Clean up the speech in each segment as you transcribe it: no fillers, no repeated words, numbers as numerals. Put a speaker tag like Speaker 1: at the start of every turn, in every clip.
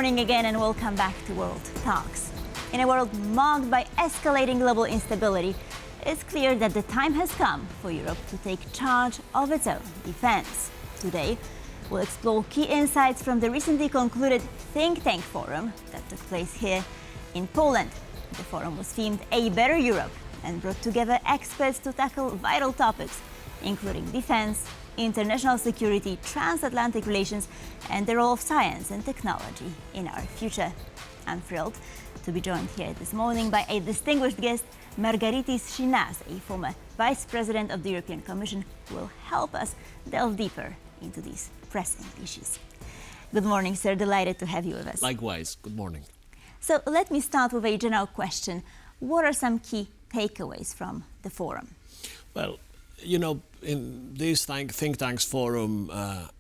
Speaker 1: morning again and welcome back to World Talks. In a world marked by escalating global instability, it's clear that the time has come for Europe to take charge of its own defense. Today, we'll explore key insights from the recently concluded think tank forum that took place here in Poland. The forum was themed A Better Europe and brought together experts to tackle vital topics, including defense, international security, transatlantic relations, and the role of science and technology in our future. I'm thrilled to be joined here this morning by a distinguished guest, Margaritis Schinas, a former Vice President of the European Commission, who will help us delve deeper into these pressing issues. Good morning, sir. Delighted to have you with us.
Speaker 2: Likewise. Good morning.
Speaker 1: So let me start with a general question. What are some key takeaways from the forum?
Speaker 2: Well, you know, in this think tanks forum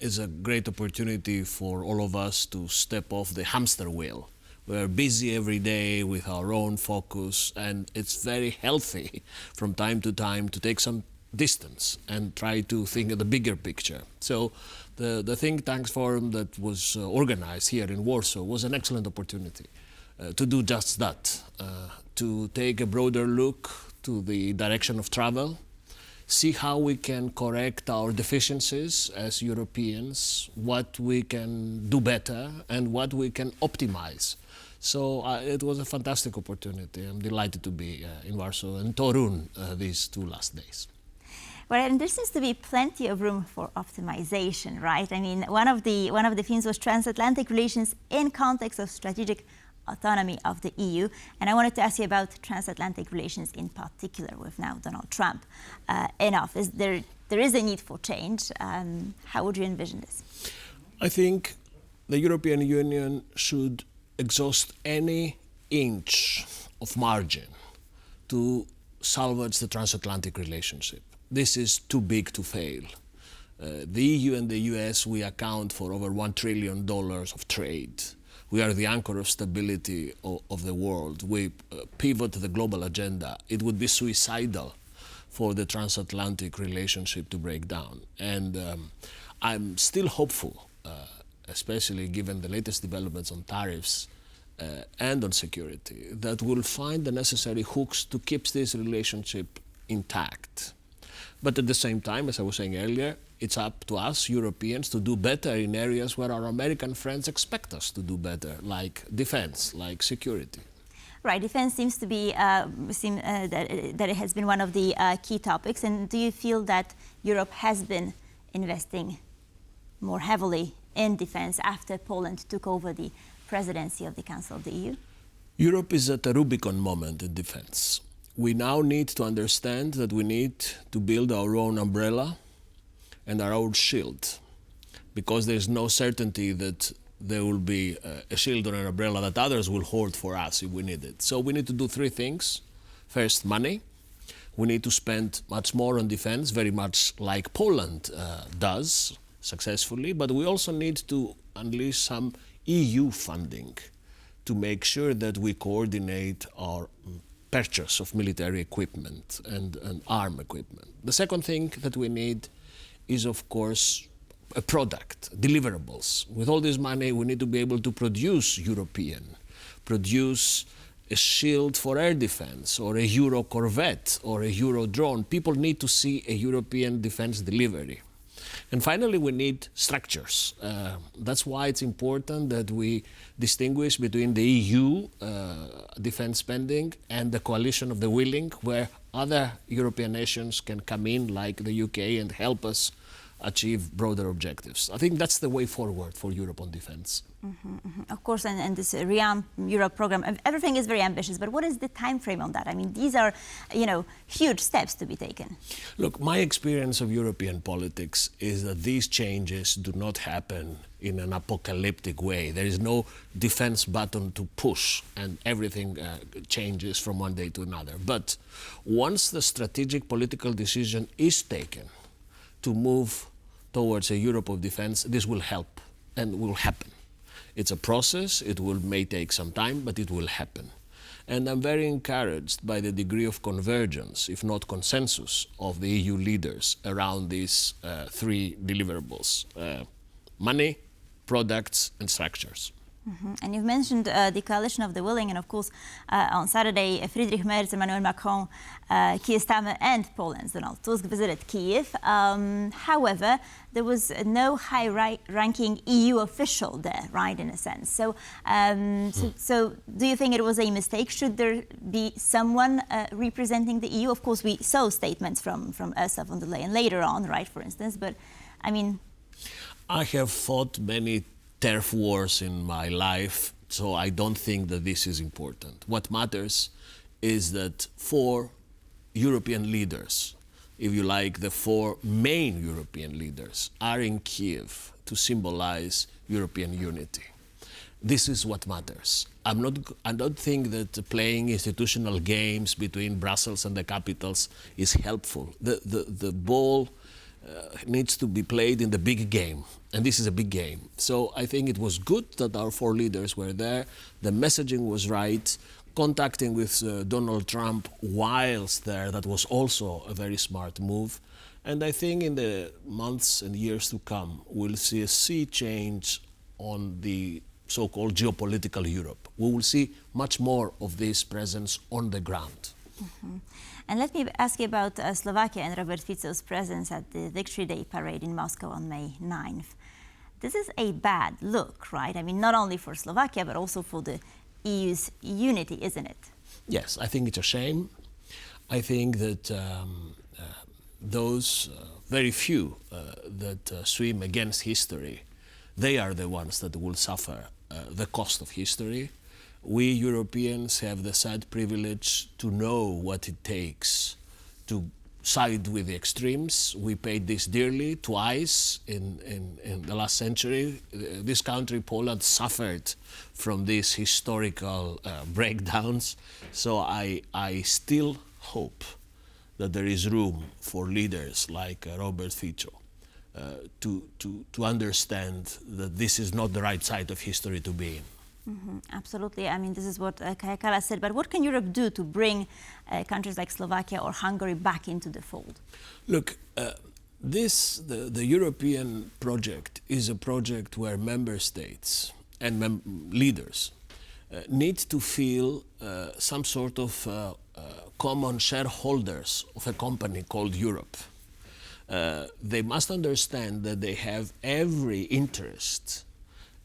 Speaker 2: is a great opportunity for all of us to step off the hamster wheel. We're busy every day with our own focus, and it's very healthy from time to time to take some distance and try to think of the bigger picture. So the think tanks forum that was organized here in Warsaw was an excellent opportunity to do just that, to take a broader look to the direction of travel, see how we can correct our deficiencies as Europeans, what we can do better, and what we can optimize. So it was a fantastic opportunity. I'm delighted to be in Warsaw and Toruń these two last days.
Speaker 1: Well, and there seems to be plenty of room for optimization, right? I mean, one of the themes was transatlantic relations in context of strategic autonomy of the EU. And I wanted to ask you about transatlantic relations in particular with now Donald Trump in office. There is a need for change. How would you envision this?
Speaker 2: I think the European Union should exhaust any inch of margin to salvage the transatlantic relationship. This is too big to fail. The EU and the US, we account for over $1 trillion of trade. We are the anchor of stability of the world. We pivot the global agenda. It would be suicidal for the transatlantic relationship to break down. And I'm still hopeful, especially given the latest developments on tariffs and on security, that we'll find the necessary hooks to keep this relationship intact. But at the same time, as I was saying earlier, it's up to us, Europeans, to do better in areas where our American friends expect us to do better, like defense, like security.
Speaker 1: Right, defense seems to be, that it has been one of the key topics. And do you feel that Europe has been investing more heavily in defense after Poland took over the presidency of the Council of the EU?
Speaker 2: Europe is at a Rubicon moment in defense. We now need to understand that we need to build our own umbrella and our own shield, because there's no certainty that there will be a shield or an umbrella that others will hold for us if we need it. So we need to do three things. First, money. We need to spend much more on defense, very much like Poland does successfully, but we also need to unleash some EU funding to make sure that we coordinate our purchase of military equipment and arm equipment. The second thing that we need is, of course, a product, deliverables. With all this money, we need to be able to produce produce a shield for air defense, or a Euro Corvette, or a Euro drone. People need to see a European defense delivery. And finally, we need structures. That's why it's important that we distinguish between the EU defense spending and the coalition of the willing, where other European nations can come in, like the UK, and help us achieve broader objectives. I think that's the way forward for Europe on defense.
Speaker 1: Of course, and this ReArm Europe program, everything is very ambitious, but what is the time frame on that? I mean, these are, huge steps to be taken.
Speaker 2: Look, my experience of European politics is that these changes do not happen in an apocalyptic way. There is no defense button to push and everything changes from one day to another. But once the strategic political decision is taken to move towards a Europe of defense, this will help and will happen. It's a process. It may take some time, but it will happen. And I'm very encouraged by the degree of convergence, if not consensus, of the EU leaders around these three deliverables: money, products, and structures.
Speaker 1: And you've mentioned the coalition of the willing, and of course, on Saturday, Friedrich Merz, Emmanuel Macron, Keir Starmer, and Poland's Donald Tusk visited Kiev. However, there was no high-ranking EU official there, right, in a sense. So, so do you think it was a mistake? Should there be someone representing the EU? Of course, we saw statements from Ursula von der Leyen later on, right, for instance. But, I mean,
Speaker 2: I have fought many turf wars in my life, so I don't think that this is important. What matters is that 4 European leaders, if you like, the 4 main European leaders, are in Kiev to symbolize European unity. This is what matters. I don't think that playing institutional games between Brussels and the capitals is helpful. The ball needs to be played in the big game, and this is a big game. So I think it was good that our 4 leaders were there. The messaging was right. Contacting with Donald Trump whilst there, that was also a very smart move. And I think in the months and years to come, we'll see a sea change on the so-called geopolitical Europe. We will see much more of this presence on the ground.
Speaker 1: And let me ask you about Slovakia and Robert Fico's presence at the Victory Day parade in Moscow on May 9th. This is a bad look, right? I mean, not only for Slovakia, but also for the EU's unity, isn't it?
Speaker 2: Yes, I think it's a shame. I think that those very few that swim against history, they are the ones that will suffer the cost of history. We Europeans have the sad privilege to know what it takes to side with the extremes. We paid this dearly twice in the last century. This country, Poland, suffered from these historical breakdowns. So I still hope that there is room for leaders like Robert Fico to understand that this is not the right side of history to be in.
Speaker 1: Absolutely. I mean, this is what Kaja Kallas said. But what can Europe do to bring countries like Slovakia or Hungary back into the fold?
Speaker 2: Look, the European project is a project where member states and leaders need to feel some sort of common shareholders of a company called Europe. They must understand that they have every interest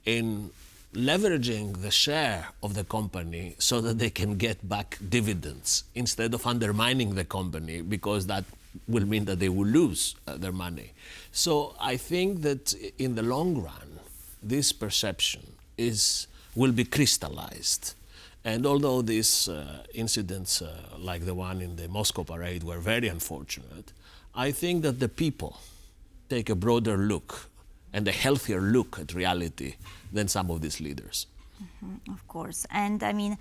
Speaker 2: in leveraging the share of the company so that they can get back dividends instead of undermining the company, because that will mean that they will lose their money. So I think that in the long run, this perception will be crystallized. And although these incidents like the one in the Moscow parade were very unfortunate, I think that the people take a broader look and a healthier look at reality than some of these leaders.
Speaker 1: Of course. And I mean,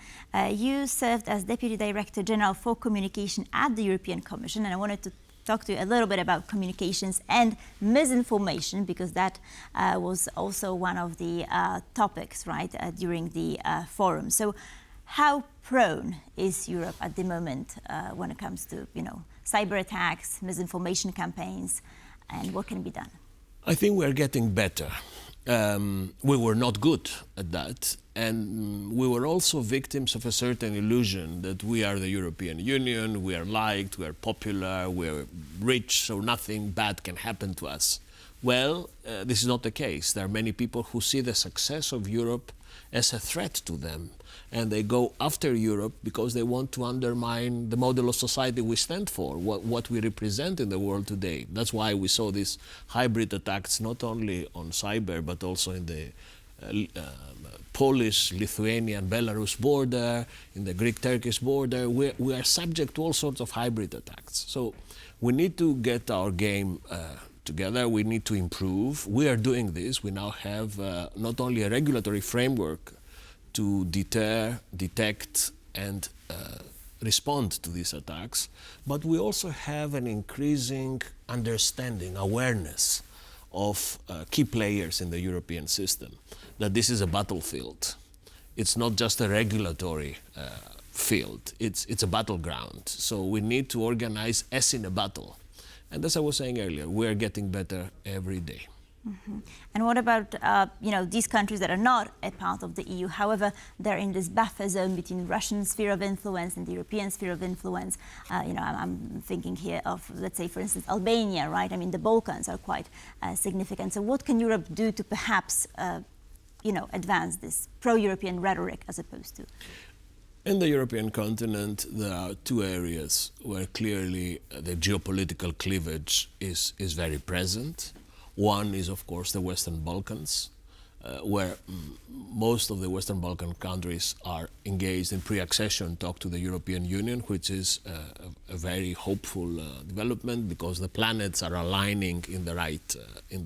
Speaker 1: you served as Deputy Director General for Communication at the European Commission, and I wanted to talk to you a little bit about communications and misinformation, because that was also one of the topics, right, during the forum. So how prone is Europe at the moment when it comes to, cyber attacks, misinformation campaigns, and what can be done?
Speaker 2: I think we're getting better. We were not good at that, and we were also victims of a certain illusion that we are the European Union, we are liked, we are popular, we're rich, so nothing bad can happen to us. Well, this is not the case. There are many people who see the success of Europe as a threat to them, and they go after Europe because they want to undermine the model of society we stand for, what we represent in the world today. That's why we saw these hybrid attacks not only on cyber, but also in the Polish, Lithuanian, Belarus border, in the Greek-Turkish border. We are subject to all sorts of hybrid attacks. So we need to get our game together. We need to improve. We are doing this. We now have not only a regulatory framework to deter, detect, and respond to these attacks, but we also have an increasing understanding, awareness of key players in the European system, that this is a battlefield. It's not just a regulatory field, it's a battleground. So we need to organize as in a battle. And as I was saying earlier, we're getting better every day.
Speaker 1: And what about these countries that are not a part of the EU? However, they're in this buffer zone between Russian sphere of influence and the European sphere of influence. I'm thinking here of, let's say, for instance, Albania, right? I mean, the Balkans are quite significant. So what can Europe do to perhaps, advance this pro-European rhetoric as opposed to?
Speaker 2: In the European continent, there are two areas where clearly the geopolitical cleavage is very present. One is, of course, the Western Balkans, where most of the Western Balkan countries are engaged in pre-accession talk to the European Union, which is a very hopeful development because the planets are aligning in the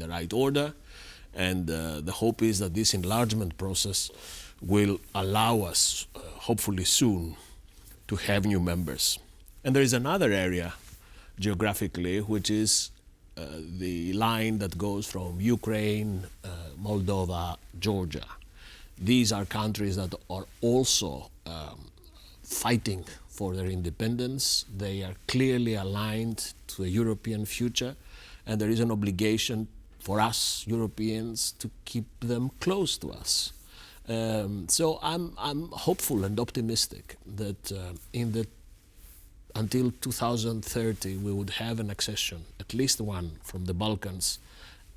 Speaker 2: right order. And the hope is that this enlargement process will allow us, hopefully soon, to have new members. And there is another area geographically, which is the line that goes from Ukraine, Moldova, Georgia. These are countries that are also fighting for their independence. They are clearly aligned to a European future, and there is an obligation for us Europeans to keep them close to us. So I'm hopeful and optimistic that until 2030 we would have an accession, at least one from the Balkans,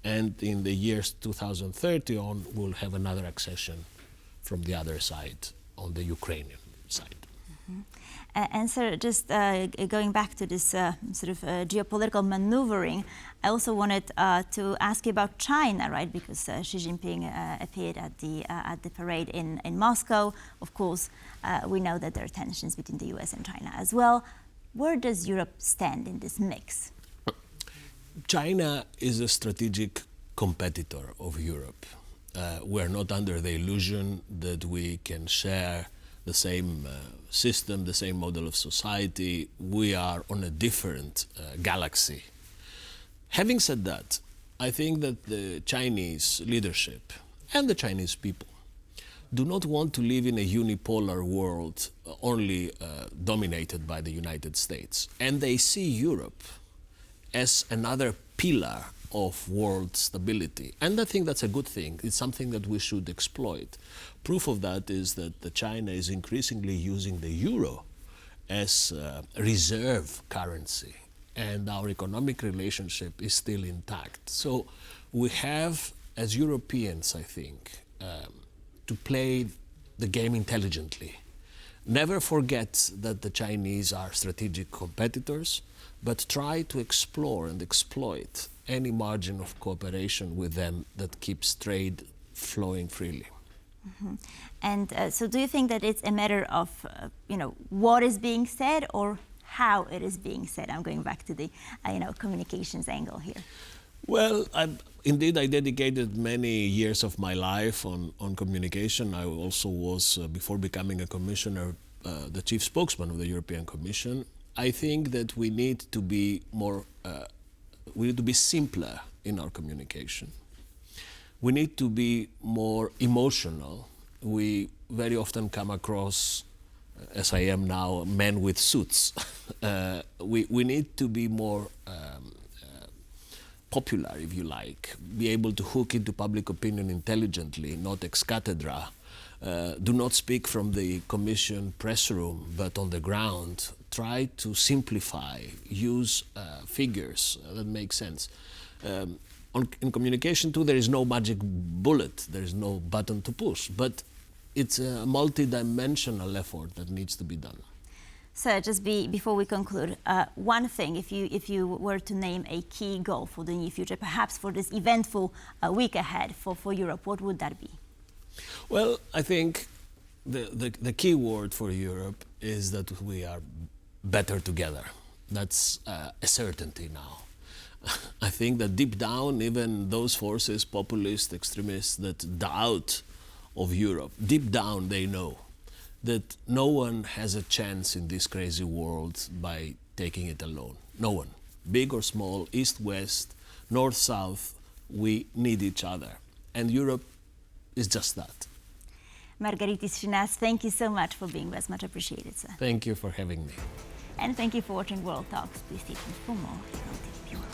Speaker 2: and in the years 2030 on we'll have another accession from the other side, on the Ukrainian side.
Speaker 1: And sir, just going back to this geopolitical maneuvering, I also wanted to ask you about China, right? Because Xi Jinping appeared at the parade in Moscow. Of course, we know that there are tensions between the US and China as well. Where does Europe stand in this mix?
Speaker 2: China is a strategic competitor of Europe. We're not under the illusion that we can share the same system, the same model of society. We are on a different galaxy. Having said that, I think that the Chinese leadership and the Chinese people do not want to live in a unipolar world only dominated by the United States. And they see Europe as another pillar of world stability. And I think that's a good thing. It's something that we should exploit. Proof of that is that China is increasingly using the euro as a reserve currency, and our economic relationship is still intact. So we have, as Europeans, I think, to play the game intelligently. Never forget that the Chinese are strategic competitors, but try to explore and exploit any margin of cooperation with them that keeps trade flowing freely.
Speaker 1: And so do you think that it's a matter of, what is being said or how it is being said? I'm going back to the, communications angle here.
Speaker 2: Well, indeed, I dedicated many years of my life on communication. I also was, before becoming a commissioner, the chief spokesman of the European Commission. I think that we need to be simpler in our communication. We need to be more emotional. We very often come across, as I am now, men with suits. We need to be more popular, if you like, be able to hook into public opinion intelligently, not ex cathedra. Do not speak from the Commission press room, but on the ground. Try to simplify, use figures that make sense. In communication too, there is no magic bullet, there is no button to push, but it's a multi-dimensional effort that needs to be done.
Speaker 1: So just before we conclude, one thing, if you were to name a key goal for the near future, perhaps for this eventful week ahead for Europe, what would that be?
Speaker 2: Well, I think the key word for Europe is that we are better together. That's a certainty now. I think that deep down, even those forces, populist, extremists, that doubt of Europe, deep down they know that no one has a chance in this crazy world by taking it alone. No one. Big or small, east, west, north, south, we need each other. And Europe is just that.
Speaker 1: Margaritis Schinas, thank you so much for being with us. Much appreciated, sir.
Speaker 2: Thank you for having me.
Speaker 1: And thank you for watching World Talks. Please stay tuned for more here on TVP World.